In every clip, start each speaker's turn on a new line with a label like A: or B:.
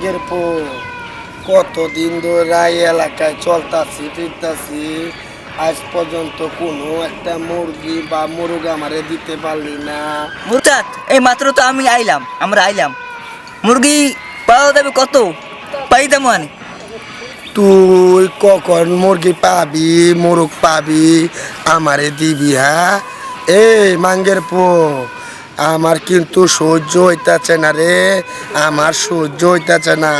A: মাঙ্গের পো কতদিন ধরে এলাকায় চলতাছি ফিরতাছি, আজ পর্যন্ত কোনো একটা মুরগি বা মুরগ আমারে দিতে পারলি না।
B: মুরতাদ, এই মাত্র তো আমরা আইলাম। মুরগি পাওয়া যাবে কত? পাইতাম মানে
A: তুই কখন মুরগি পাবি, মোরগ পাবি, আমারে দিবি? হ্যাঁ, এই মাঙ্গের পো, আমার কিন্তু সহ্য হইতাছে না রে, আমার সহ্য হইতাছে না।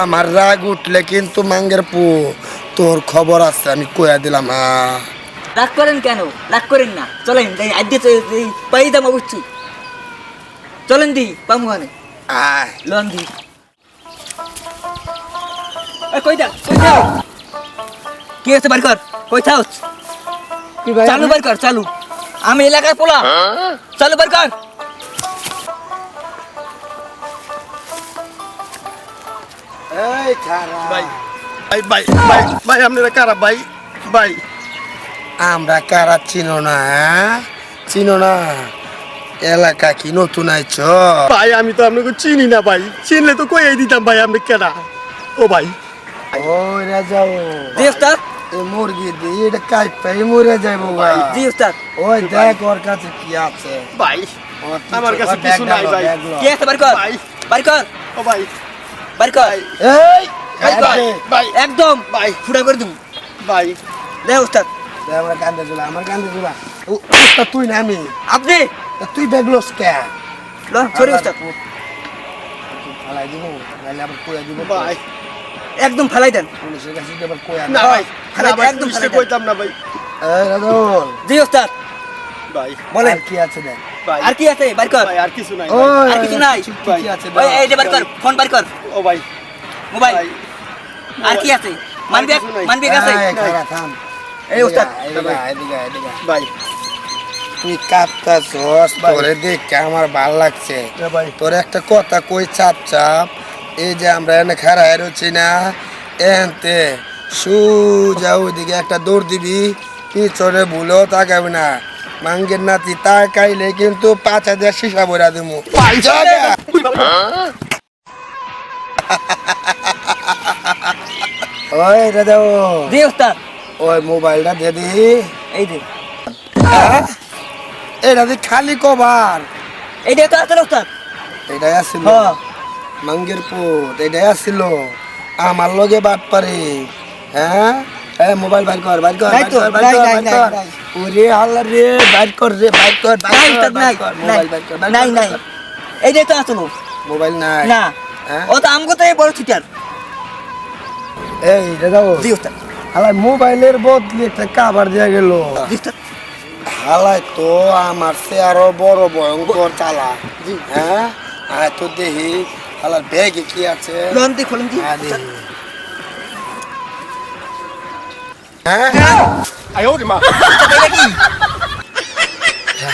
A: আমার রাগ উঠলে কিন্তু মাঙ্গের পো তোর খবর আছে, আমি কইয়া দিলাম।
B: রাগ করেন কেন? রাগ করেন না, চলেন আজকে পাইতাম অবশ্যই। চলেন দি পামু মানে
A: আয়
B: লন দি। কই থাও কি আছে? বার কর, কই থাও? চালু বার কর, চালু। আমি এলাকায় পোলা, চালু বার কর।
A: এই খারাপ
C: ভাই ভাই ভাই ভাই ভাই আপনারা কারা ভাই? ভাই
A: আমরা কারা চিনো না? চিনো না? এলাকা কি নতুন আইছ?
C: ভাই আমি তো আপনাকে চিনি না ভাই, চিনলে তো কই দিতাম ভাই। আপনি কেনা? ও ভাই
A: ওই রাজাও
B: জি উস্তাদ।
A: এই মুরগি দিয়ে এটা কাইপাই মরে যাইবো ভাই।
B: জি উস্তাদ।
A: ওই দেখ ওর কাছে কি আছে।
C: ভাই
A: ওর কি
C: আমার কাছে
A: ওর
C: কিছু
A: ব্যাগ
C: নাই
A: দাও,
C: ভাই।
A: ব্যাগ দাও।
B: কি আছে? বার কর,
C: ভাই
B: বার কর,
C: ও ভাই
B: বার কর।
A: এই
C: ভাই ভাই
A: এই
C: ভাই
B: একদম
C: ভাই
B: ফুটা করে দিবো।
C: ভাই
B: দে উস্তাদ।
A: দে আমার কান্দে জুলা, আমার কান্দে জুলা। ও তুই না আমি,
B: আপনি
A: তুই ব্যাগলস কে?
B: লন সরি উস্তাদ।
A: ফালাই দিব, নাইলে আবার কইয়া দিব
C: ভাই
B: একদম ফালাই দেন।
A: পুলিশের কাছে গিয়ে আবার কইয়া
C: না ভাই
B: খারাপ,
C: না ভাই,
B: একদম
C: পুলিশে
B: খারাপ।
C: কইতাম না ভাই।
A: এই রাজল
B: জি উস্তাদ।
C: ভাই
B: বলেন
A: আর কি আছে দেখ।
C: ভাই
B: আর কি আছে? বার কর।
C: ভাই আর কিছু নাই
A: ওই
C: ভাই।
B: আর কিছু নাই?
A: কি আছে
B: ওই এই যে বার কর, ফোন বার কর,
C: ও ভাই
B: মোবাইল।
C: ভাই
B: আর কি আছে? মানবেক,
C: কিছু নাই।
B: মানবেক আছে?
A: এই খারাপ থাম।
B: এই উস্তাদ।
A: এদিকে
C: ভাই
A: তুই কাঁপতাছস, তোরে দেখে আমার ভাল লাগছে।
C: ভাই
A: তোর একটা কথা কই চাপ চাপ, এই যে আমরা এনে খাড়া রয়েছি না, এনতে সুজা ওইদিকে একটা দৌড় দিবি, পিছনে ভুলেও তাকাবি না। মাঙ্গের নাতি তাকাইলে কিন্তু 5,000 সীসা বইরা দিমু। জাগা। ওই দাদা
B: জি উস্তাদ।
A: ওই মোবাইলটা দিয়ে দিই।
B: এই যে
A: এটা দিয়ে খালি কভার,
B: এইটা তো আছে উস্তাদ।
A: এটাই আসছিল
B: হ্যাঁ।
A: মাঙ্গের পুত, এটাই আসছিল আমার লগে বাট পারে। হ্যাঁ মোবাইল বাইর কর, বাইর কর,
B: নাই তো,
A: বাইর কর,
B: নাই,
A: বাইর
B: নাই,
A: কর।
B: নাই।
A: ওরে আল্লাহ রে, বাইর কর রে, বাইর কর, বাইর
B: নাই
A: কর,
B: উস্তাদ, নাই,
A: বাইর কর,
B: নাই,
A: মোবাইল বাইর কর, বাইর
B: নাই,
A: কর,
B: নাই।
A: বাইর কর।
B: এইটাই তো আসলো।
A: মোবাইল নাই
B: না,
A: হ্যাঁ?
B: ও তো আমগো তো এই বড় ছুটার।
A: এই দাদা
B: জি উস্তাদ।
A: হালাই মোবাইলের বদলে একটা কাভার দিয়া গেল।
B: জি উস্তাদ।
A: হালাই তো আমার সে আরো বড় ভয়ঙ্কর চালা। হ্যাঁ আয় তো দেখি হালার ব্যাগে কি আছে।
B: লন দি খোলেন দি।
A: হ্যাঁ, দেখি। হ্যাঁ
C: আয় ওরে মা
B: এটা কি?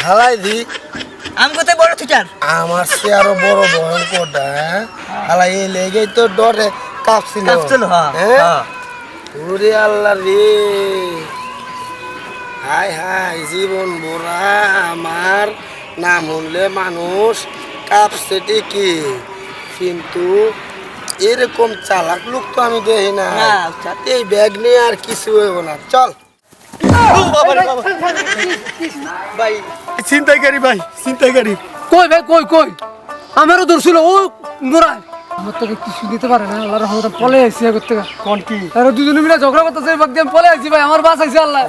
A: হালাই দি
B: আমগো তো বড় ছুটার।
A: আমার সে আরো বড় ভয়ঙ্করটা। হ্যাঁ হালাই এই লেগেই তো ডরে কাঁপছিল।
B: কাঁপছিল, হ্যাঁ, হ্যাঁ।
A: ওরে আল্লাহ রে, হাই হাই জীবন ভরা আমার নাম শুনলে মানুষ কাঁপছে ঠিকই, কিন্তু এরকম চালাক লোক তো আমি দেখি না।
B: না, উস্তাদ।
A: এই ব্যাগ নিয়ে আর কিছু হইব না, চল।
C: ও বাবা রে বাবা ভাই চিন্তাইকারী ভাই, চিন্তাইকারী।
D: কই ভাই কই কই আমারও দর্শিল ও মোরা আমার তো কিছু দিতে পারে না। আল্লাহর রহমতে পলে আইছি আগর থেকে।
C: কোন কি
D: আর দুজনে মিলে ঝগড়া করতেছে, বাদ দিয়ে আমি পলে আইছি ভাই। আমার বাস আইছে আল্লাহ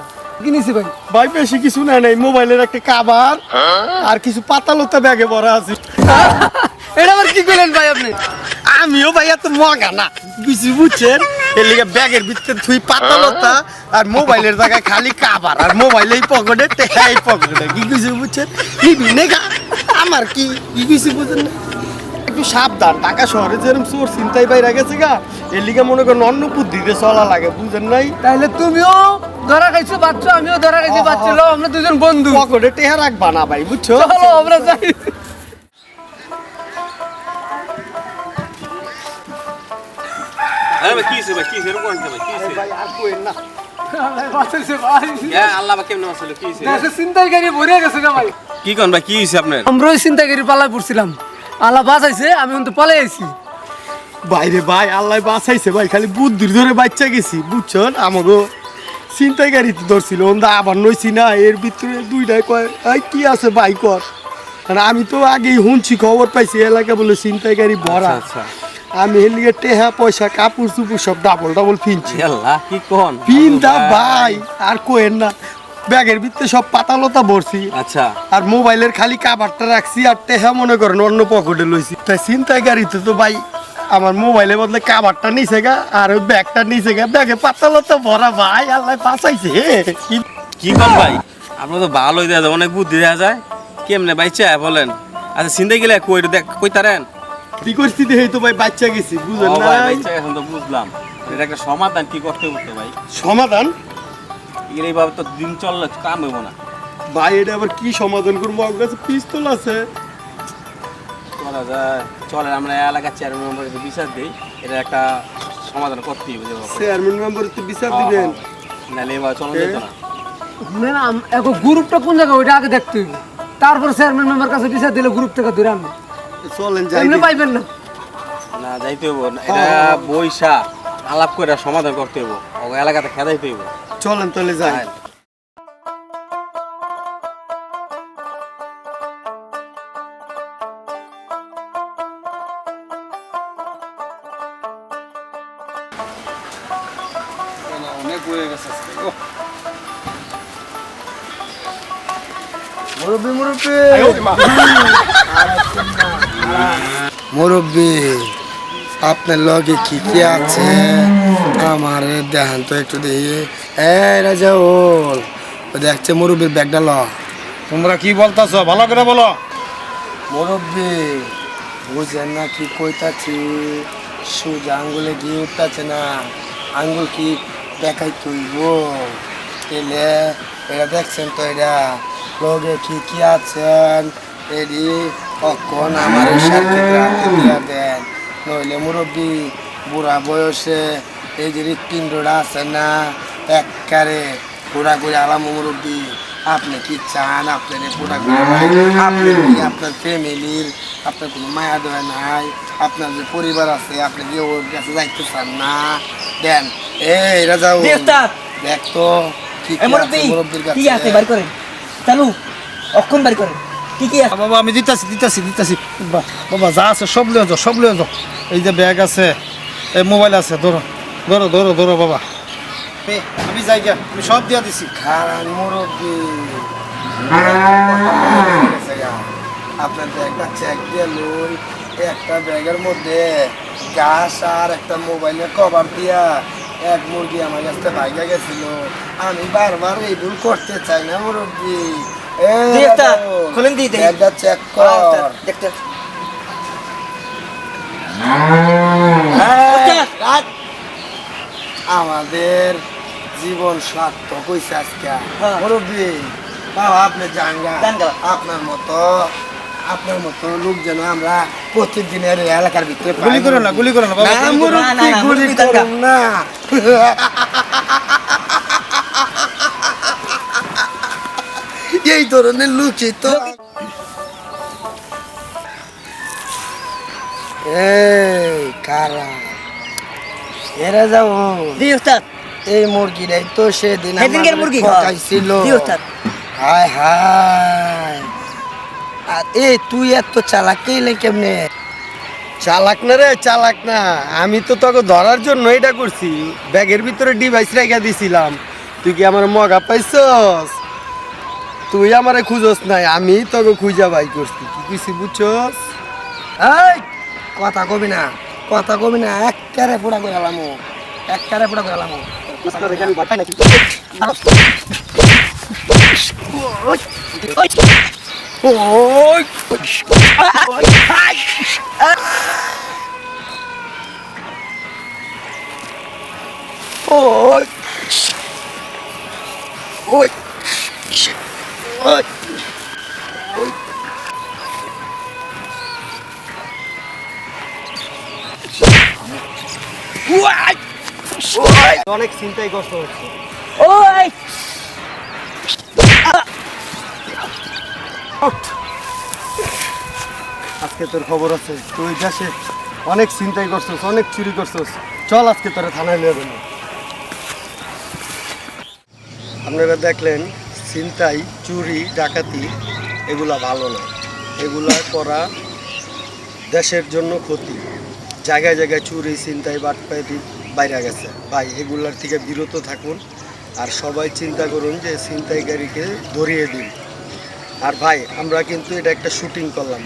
D: কিনেছি ভাই।
C: ভাই বেশি কিছু নাই নাই, মোবাইলের একটা কাভার আর কিছু পাতালতা ব্যাগে ভরা আছে।
D: এটা আবার কি করলেন ভাই আপনি?
C: আমিও ভাই এত মগা না কিছু বুঝছেন, এর লিগে ব্যাগের ভিতরে থুই পাতালতা আর মোবাইলের জায়গায় খালি কাভার, আর মোবাইল এই পকেটে টেহা এই পকেটে। কি কিছু বুঝছেন নিবি নেগা আমার কি কি কিছু বুঝেন না। একটু সাবধান, ঢাকা শহরে যেরকম চোর চিন্তাই বাইরে গেছে গা, এর লিগে মনে করেন অন্য বুদ্ধিতে চলা লাগে, বুঝেন নাই?
D: তাইলে তুমিও ধরা খাইছো বাচ্চা, আমিও ধরা খাইছি বাচ্চা। লো আমরা দুজন বন্ধু,
C: পকেটে টেহা রাখবা না ভাই, বুঝছো?
D: চলো আমরা যাই।
E: আরে ভাই কি হইছে ভাই, কি হইছে এরকম করতে ভাই, কি হইছে?
C: ভাই আর কোয়েন না।
D: আল্লাহ বাঁচাইছে ভাই।
E: হ্যাঁ আল্লাহ বা কেমনে আসলে কি হইছে?
D: দেশে চিন্তাইকারী ভরে গেছে গা ভাই।
E: কি কোন ভাই কি হইছে আপনার?
D: আমরাই চিন্তাকারী পাল্লায় পড়ছিলাম, আল্লাহ বাঁচাইছে। আমি কিন্তু পলে আইছি।
C: বাইরে ভাই আল্লাহ বাঁচাইছে ভাই, খালি বুদ্ধির ধরে বাচ্চা গেছি বুঝছেন। আমাকে ছিনতাইকারী তো ধরছিল, ওন্দা আবার নইছি না, এর ভিতরে দুইটাই কয় এই কি আছে ভাই কর। কারণ আমি তো আগেই শুনছি, খবর পাইছি এলাকা বলে ছিনতাইকারী ভরা।
E: আচ্ছা
C: আমি এর লিগে টেহা পয়সা কাপড় চুপুর সব ডাবল ডাবল ফিনছি।
E: আল্লাহ কি কোন
C: পিনটা ভাই আর কোয়েন না, ব্যাগের ভিতরে সব পাতালতা ভরছি।
E: আচ্ছা
C: আর মোবাইলের খালি কাভারটা রাখছি, আর টেহা মনে করেন অন্য পকেটে লইছি। তাই ছিনতাইকারীতে তো ভাই আমার মোবাইলের বদলে কাভারটা নিছে গা, আর ওই ব্যাগটা নিছে গা, ব্যাগে পাতালতা ভরা ভাই, আল্লাহ বাঁচাইছে।
E: কি কোন ভাই, আপনার তো ভালোই দেওয়া যায়, অনেক বুদ্ধি দেওয়া যায়। কেমনে বাইচা বলেন? আচ্ছা চিন্তা গেলে কই দেখ কই তারেন
C: কি করছি দেখে তো ভাই বাচ্চা গেছি, বুঝেন
E: ও
C: না?
E: ভাই বাইচা এখন তো বুঝলাম, এটা একটা সমাধান কি করতে হতো ভাই?
C: সমাধান
E: এইভাবে তো দিন চললে কাম হইব না
C: ভাই, এটা আবার কি সমাধান করবো? আমার কাছে পিস্তল আছে।
E: করা যায়। চলেন আমরা এলাকার চেয়ারম্যান মেম্বারকে বিচার দিই, এটা একটা সমাধান করতেই হবে।
C: চেয়ারম্যান মেম্বার তো বিচার দিবেন।
E: নাহলে এবার চলন যেত না।
D: এখন গ্রুপটা কোন জায়গায় ওইটা আগে দেখতে হইব, তারপর চেয়ারম্যান মেম্বার কাছে বিচার দিলে গ্রুপ থেকে ধরে আনবো।
C: চলেন যাই
D: এমনি
C: দেখি।
D: পাইবেন না।
E: না যাইতে হইব না, এটা বইসা আলাপ করে সমাধান করতে হইব, ও এলাকাতে খেদাইতে হইব।
C: চলেন তাহলে যাই।
A: মুরব্বী মুরব্বী মুরব্বী, আপনার লগে কি কি আছে আমার দেখান তো একটু দিয়ে। এই রাজাউল, ও দেখছে মুরব্বীর ব্যাগটা ল।
C: তোমরা কি বলতাছো ভালো করে বলো।
A: মুরব্বী বুঝেন না কি কইতাছি, সোজা আঙ্গুলে ঘি উঠতেছে না, আঙ্গুল কি দেখাই তুইব এলে। এটা দেখছেন তো, এটা লগে কি কি আছেন এডি কখন আমার সাথে দিয়া দেন, নইলে মুরব্বী বুড়া বয়সে এই যে হৃৎপিণ্ডটা আছে না এককারে পুরা করে আলাম। মুরব্বী আপনি কি চান? আপনার পুরা করে আপনি কি আপনার ফ্যামিলির আপনার কোনো মায়া দয়া নাই? আপনার যে পরিবার আছে আপনি কি ওর কাছে যাইতে চান না? দেন এই রাজাও দেখ তো কি কি আছে মুরব্বীর
B: কি আছে
A: কাছে।
B: বার করেন, চালু অক্ষণ বার করেন, কি কি আছে?
C: বাবা আমি দিতাছি দিতাছি দিতাছি বাবা, যা আছে সব লিয়ে যাও, সব লিয়ে যাও। এই যে ব্যাগ আছে, এই মোবাইল আছে, ধরো ধরো ধরো ধরো বাবা। আমি যাই গিয়া, আমি সব দিয়া দিছি।
A: খারান মুরব্বী আপনার ব্যাগটা চেক দিয়ে লই। একটা ব্যাগের মধ্যে গাছ আর একটা মোবাইলের কভার দিয়া এক মুরগি আমার কাছে ভাইগা গেছিল। আমি বারবার এই ভুল করতে চাই না মুরব্বী।
B: খুলেন দিয়ে দেই।
A: ব্যাগটা চেক কর।
B: দেখতে
A: রাত। আমাদের জীবন সার্থক হয়েছে আজকে মুরব্বী। বাবা আপনি জানগা
B: যান গা।
A: আপনার মতো লোক যেন আমরা প্রত্যেকদিনের এলাকার ভিতরে পাই।
C: গুলি করো না, গুলি করো না বাবা।
A: না মুরব্বী,
B: না,
A: গুলি
B: মুরব্বী, যান গা।
A: করুন না। এই ধরনের লোকই তো। এই কারা এরা যাও
B: জি ওস্তাদ,
A: এই মুরগিটাই তো সেদিন
B: সেদিনকার মুরগি
A: ঠকাইছিল।
B: জি ওস্তাদ।
A: হায় হায়, আর এই তুই এত চালাক কেলে কেমনে?
C: চালাক না রে, চালাক না। আমি তো তোকে ধরার জন্য এটা করছি, ব্যাগের ভিতরে ডিভাইস রেখে দিছিলাম। তুই কি আমার মগা পাইছস? তুই আমারে খুঁজস নাই, আমি তোকে খুঁজা বাই করছি। কি কইছি বুঝছস?
A: এই কথা কবি না, কথা কবি না, এককারে পোড়া করে এলাম, এককারে পোড়া করে এলাম। ওই ওই ওই ওই
C: অনেক চিন্তাই কষ্ট হচ্ছে।
B: ওই
C: আজকে তোর খবর আছে, তুই দেশে অনেক চিন্তাই করছস, অনেক চুরি করছস। চল আজকে তোরা থানায় নিয়ে যাবো। আপনারা দেখলেন ছিনতাই, চুরি, ডাকাতি এগুলা ভালো না। এগুলা করা দেশের জন্য ক্ষতি। জায়গায় জায়গায় চুরি, ছিনতাই, বাটপাটি বাইরে গেছে। ভাই এগুলার থেকে বিরত থাকুন। আর সবাই চিন্তা করুন যে ছিনতাইকারীকে ধরিয়ে দিন। আর ভাই আমরা কিন্তু এটা একটা শুটিং করলাম,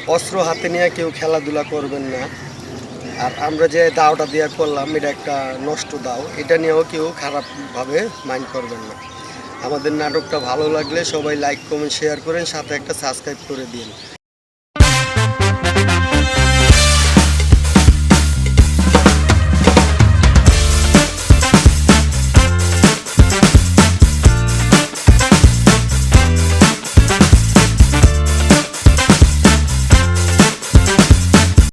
C: অস্ত্র হাতে নিয়ে কেউ খেলাধুলা করবেন না। আর আমরা যে দাওটা দেওয়া করলাম এটা একটা নষ্ট দাও, এটা নিয়েও কেউ খারাপভাবে মাইন্ড করবেন না। আমাদের নাটকটা ভালো লাগলে সবাই লাইক, কমেন্ট, শেয়ার করেন, সাথে একটা সাবস্ক্রাইব করে দিন।